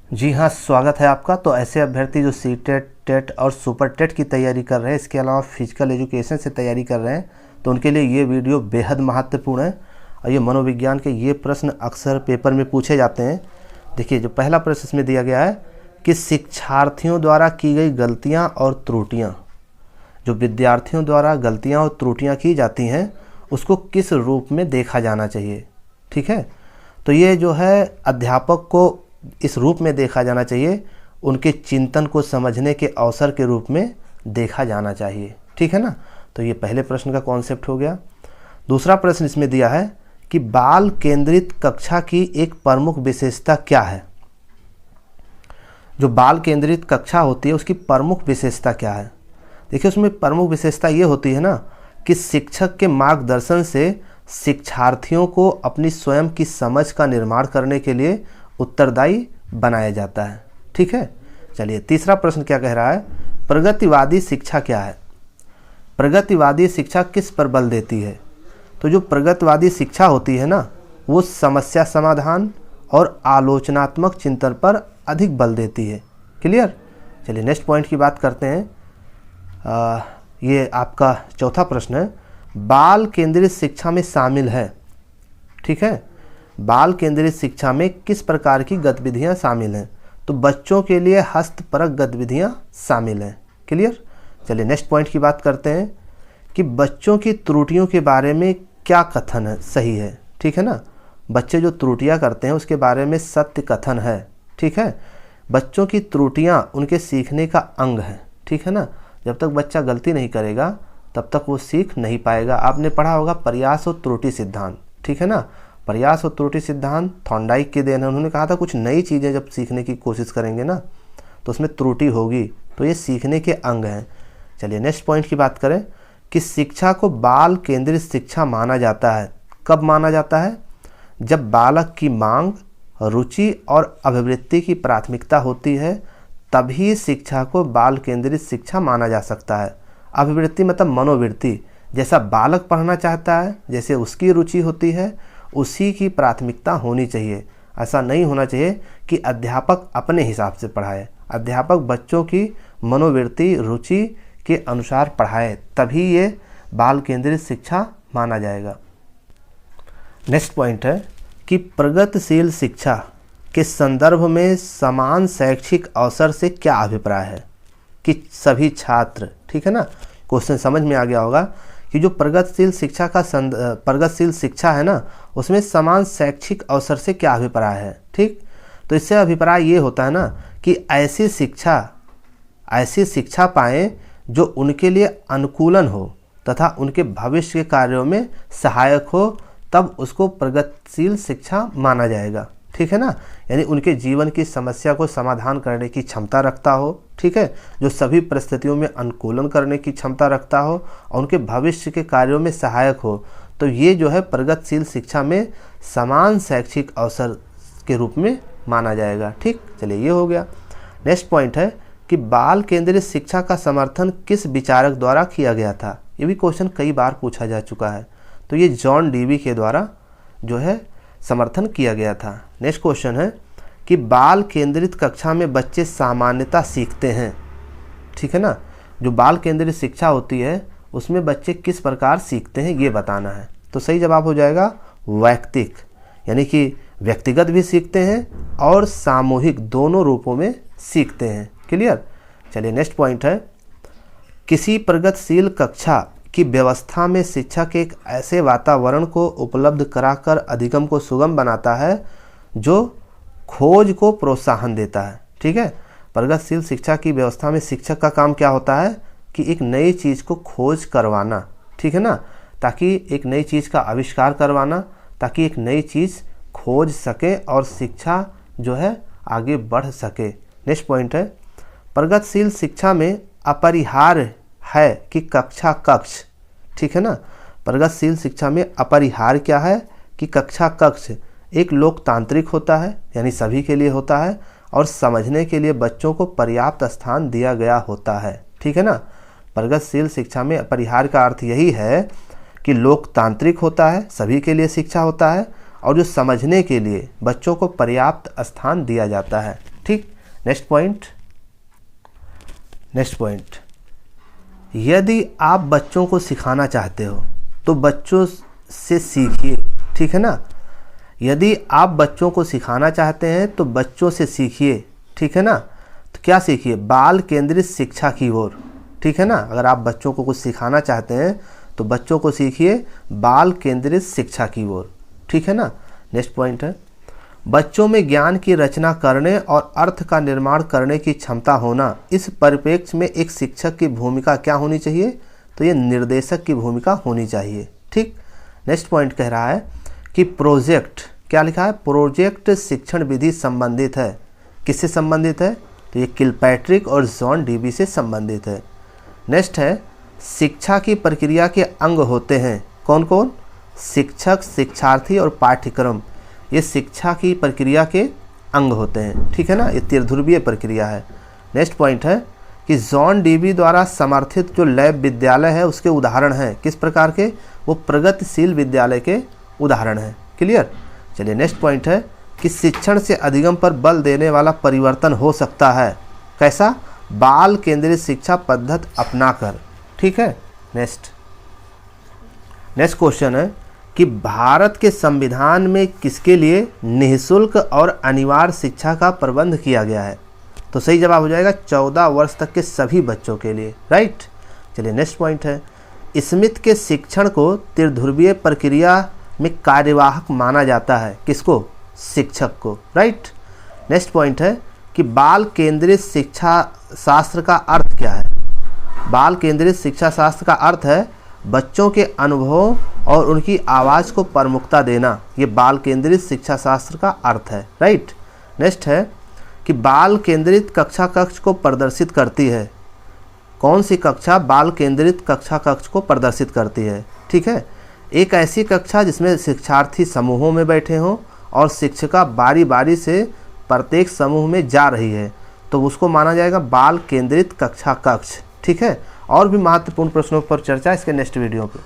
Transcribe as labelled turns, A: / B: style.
A: जी हाँ, स्वागत है आपका। तो ऐसे अभ्यर्थी जो सीटेट, टेट और सुपर टेट की तैयारी कर रहे हैं, इसके अलावा फिजिकल एजुकेशन से तैयारी कर रहे हैं, तो उनके लिए ये वीडियो बेहद महत्वपूर्ण है। और ये मनोविज्ञान के ये प्रश्न अक्सर पेपर में पूछे जाते हैं। देखिए, जो पहला प्रश्न इसमें दिया गया है कि शिक्षार्थियों द्वारा की गई गलतियाँ और त्रुटियाँ, जो विद्यार्थियों द्वारा गलतियाँ और त्रुटियाँ की जाती हैं, उसको किस रूप में देखा जाना चाहिए। ठीक है, तो ये जो है अध्यापक को इस रूप में देखा जाना चाहिए, उनके चिंतन को समझने के अवसर के रूप में देखा जाना चाहिए। ठीक है ना। तो ये पहले प्रश्न का कॉन्सेप्ट हो गया। दूसरा प्रश्न इसमें दिया है कि बाल केंद्रित कक्षा की एक प्रमुख विशेषता क्या है। जो बाल केंद्रित कक्षा होती है उसकी प्रमुख विशेषता क्या है। देखिए, उसमें प्रमुख विशेषता ये होती है ना कि शिक्षक के मार्गदर्शन से शिक्षार्थियों को अपनी स्वयं की समझ का निर्माण करने के लिए उत्तरदायी बनाया जाता है। ठीक है। चलिए, तीसरा प्रश्न क्या कह रहा है, प्रगतिवादी शिक्षा क्या है। प्रगतिवादी शिक्षा किस पर बल देती है। तो जो प्रगतिवादी शिक्षा होती है ना, वो समस्या समाधान और आलोचनात्मक चिंतन पर अधिक बल देती है। क्लियर। चलिए, नेक्स्ट पॉइंट की बात करते हैं। ये आपका चौथा प्रश्न है, बाल केंद्रित शिक्षा में शामिल है। ठीक है, बाल केंद्रित शिक्षा में किस प्रकार की गतिविधियां शामिल हैं। तो बच्चों के लिए हस्तपरक गतिविधियां शामिल हैं। क्लियर। चलिए, नेक्स्ट पॉइंट की बात करते हैं कि बच्चों की त्रुटियों के बारे में क्या कथन है, सही है। ठीक है ना, बच्चे जो त्रुटियां करते हैं उसके बारे में सत्य कथन है। ठीक है, बच्चों की त्रुटियां उनके सीखने का अंग है। ठीक है ना, जब तक बच्चा गलती नहीं करेगा तब तक वो सीख नहीं पाएगा। आपने पढ़ा होगा प्रयास और त्रुटि सिद्धांत। ठीक है ना, प्रयास और त्रुटि सिद्धांत थॉर्नडाइक के देन है। उन्होंने कहा था कुछ नई चीज़ें जब सीखने की कोशिश करेंगे ना तो उसमें त्रुटि होगी, तो ये सीखने के अंग हैं। चलिए, नेक्स्ट पॉइंट की बात करें कि शिक्षा को बाल केंद्रित शिक्षा माना जाता है। कब माना जाता है, जब बालक की मांग, रुचि और अभिवृत्ति की प्राथमिकता होती है, तभी शिक्षा को बाल केंद्रित शिक्षा माना जा सकता है। अभिवृत्ति मतलब मनोवृत्ति, जैसा बालक पढ़ना चाहता है, जैसे उसकी रुचि होती है, उसी की प्राथमिकता होनी चाहिए। ऐसा नहीं होना चाहिए कि अध्यापक अपने हिसाब से पढ़ाए। अध्यापक बच्चों की मनोवृत्ति, रुचि के अनुसार पढ़ाए, तभी ये बाल केंद्रित शिक्षा माना जाएगा। नेक्स्ट पॉइंट है कि प्रगतिशील शिक्षा के संदर्भ में समान शैक्षिक अवसर से क्या अभिप्राय है कि सभी छात्र। ठीक है ना, क्वेश्चन समझ में आ गया होगा कि जो प्रगतिशील शिक्षा है ना, उसमें समान शैक्षिक अवसर से क्या अभिप्राय है। ठीक, तो इससे अभिप्राय ये होता है ना कि ऐसी शिक्षा पाएं जो उनके लिए अनुकूलन हो तथा उनके भविष्य के कार्यों में सहायक हो, तब उसको प्रगतिशील शिक्षा माना जाएगा। ठीक है ना, यानी उनके जीवन की समस्या को समाधान करने की क्षमता रखता हो। ठीक है, जो सभी परिस्थितियों में अनुकूलन करने की क्षमता रखता हो और उनके भविष्य के कार्यों में सहायक हो, तो ये जो है प्रगतिशील शिक्षा में समान शैक्षिक अवसर के रूप में माना जाएगा। ठीक, चलिए, ये हो गया। नेक्स्ट पॉइंट है कि बाल केंद्रित शिक्षा का समर्थन किस विचारक द्वारा किया गया था। ये भी क्वेश्चन कई बार पूछा जा चुका है। तो ये जॉन डीवी के द्वारा जो है समर्थन किया गया था। नेक्स्ट क्वेश्चन है कि बाल केंद्रित कक्षा में बच्चे सामान्यतः सीखते हैं। ठीक है ना, जो बाल केंद्रित शिक्षा होती है उसमें बच्चे किस प्रकार सीखते हैं ये बताना है। तो सही जवाब हो जाएगा वैयक्तिक, यानी कि व्यक्तिगत भी सीखते हैं और सामूहिक, दोनों रूपों में सीखते हैं। क्लियर। चलिए, नेक्स्ट पॉइंट है, किसी प्रगतिशील कक्षा की व्यवस्था में शिक्षक एक ऐसे वातावरण को उपलब्ध कराकर अधिगम को सुगम बनाता है जो खोज को प्रोत्साहन देता है। ठीक है, प्रगतिशील शिक्षा की व्यवस्था में शिक्षक का काम क्या होता है कि एक नई चीज़ को खोज करवाना। ठीक है ना, ताकि एक नई चीज़ का आविष्कार करवाना, ताकि एक नई चीज़ खोज सके और शिक्षा जो है आगे बढ़ सके। नेक्स्ट पॉइंट है, प्रगतिशील शिक्षा में अपरिहार्य है कि कक्षा कक्ष। ठीक है ना, प्रगतिशील शिक्षा में अपरिहार्य क्या है कि कक्षा कक्ष एक लोकतांत्रिक होता है, यानी सभी के लिए होता है, और समझने के लिए बच्चों को पर्याप्त स्थान दिया गया होता है। ठीक है ना, प्रगतिशील शिक्षा में अपरिहार्य का अर्थ यही है कि लोकतांत्रिक होता है, सभी के लिए शिक्षा होता है, और जो समझने के लिए बच्चों को पर्याप्त स्थान दिया जाता है। ठीक। नेक्स्ट पॉइंट, यदि आप बच्चों को सिखाना चाहते हो तो बच्चों से सीखिए, ठीक है ना। यदि आप बच्चों को सिखाना चाहते हैं तो बच्चों से सीखिए, ठीक है ना। तो क्या सीखिए? बाल केंद्रित शिक्षा की ओर, ठीक है ना। अगर आप बच्चों को कुछ सिखाना चाहते हैं तो बच्चों को सीखिए बाल केंद्रित शिक्षा की ओर, ठीक है ना। नेक्स्ट पॉइंट है, बच्चों में ज्ञान की रचना करने और अर्थ का निर्माण करने की क्षमता होना। इस परिप्रेक्ष्य में एक शिक्षक की भूमिका क्या होनी चाहिए? तो ये निर्देशक की भूमिका होनी चाहिए, ठीक। नेक्स्ट पॉइंट कह रहा है कि प्रोजेक्ट, क्या लिखा है? प्रोजेक्ट शिक्षण विधि संबंधित है। किससे संबंधित है? तो ये किलपैट्रिक और जॉन डीबी से संबंधित है। नेक्स्ट है, शिक्षा की प्रक्रिया के अंग होते हैं। कौन कौन? शिक्षक, शिक्षार्थी और पाठ्यक्रम, ये शिक्षा की प्रक्रिया के अंग होते हैं, ठीक है ना। ये त्रिध्रुवीय प्रक्रिया है। नेक्स्ट पॉइंट है कि जॉन डीबी द्वारा समर्थित जो लैब विद्यालय है उसके उदाहरण हैं। किस प्रकार के? वो प्रगतिशील विद्यालय के उदाहरण हैं। क्लियर? चलिए नेक्स्ट पॉइंट है कि शिक्षण से अधिगम पर बल देने वाला परिवर्तन हो सकता है। कैसा? बाल केंद्रित शिक्षा पद्धति अपनाकर, ठीक है। नेक्स्ट क्वेश्चन है कि भारत के संविधान में किसके लिए निःशुल्क और अनिवार्य शिक्षा का प्रबंध किया गया है? तो सही जवाब हो जाएगा 14 वर्ष तक के सभी बच्चों के लिए, राइट। चलिए नेक्स्ट पॉइंट है, स्मिथ के शिक्षण को त्रिध्रुवीय प्रक्रिया में कार्यवाहक माना जाता है। किसको? शिक्षक को, राइट। नेक्स्ट पॉइंट है कि बाल केंद्रित शिक्षा शास्त्र का अर्थ क्या है? बाल केंद्रित शिक्षा शास्त्र का अर्थ है बच्चों के अनुभवों और उनकी आवाज़ को प्रमुखता देना। ये बाल केंद्रित शिक्षा शास्त्र का अर्थ है, राइट। नेक्स्ट है कि बाल केंद्रित कक्षा कक्ष को प्रदर्शित करती है। कौन सी कक्षा बाल केंद्रित कक्षा कक्ष को प्रदर्शित करती है? ठीक है, एक ऐसी कक्षा जिसमें शिक्षार्थी समूहों में बैठे हों और शिक्षिका बारी बारी से प्रत्येक समूह में जा रही है, तो उसको माना जाएगा बाल केंद्रित कक्षा कक्ष। ठीक है, और भी महत्वपूर्ण प्रश्नों पर चर्चा इसके नेक्स्ट वीडियो पे।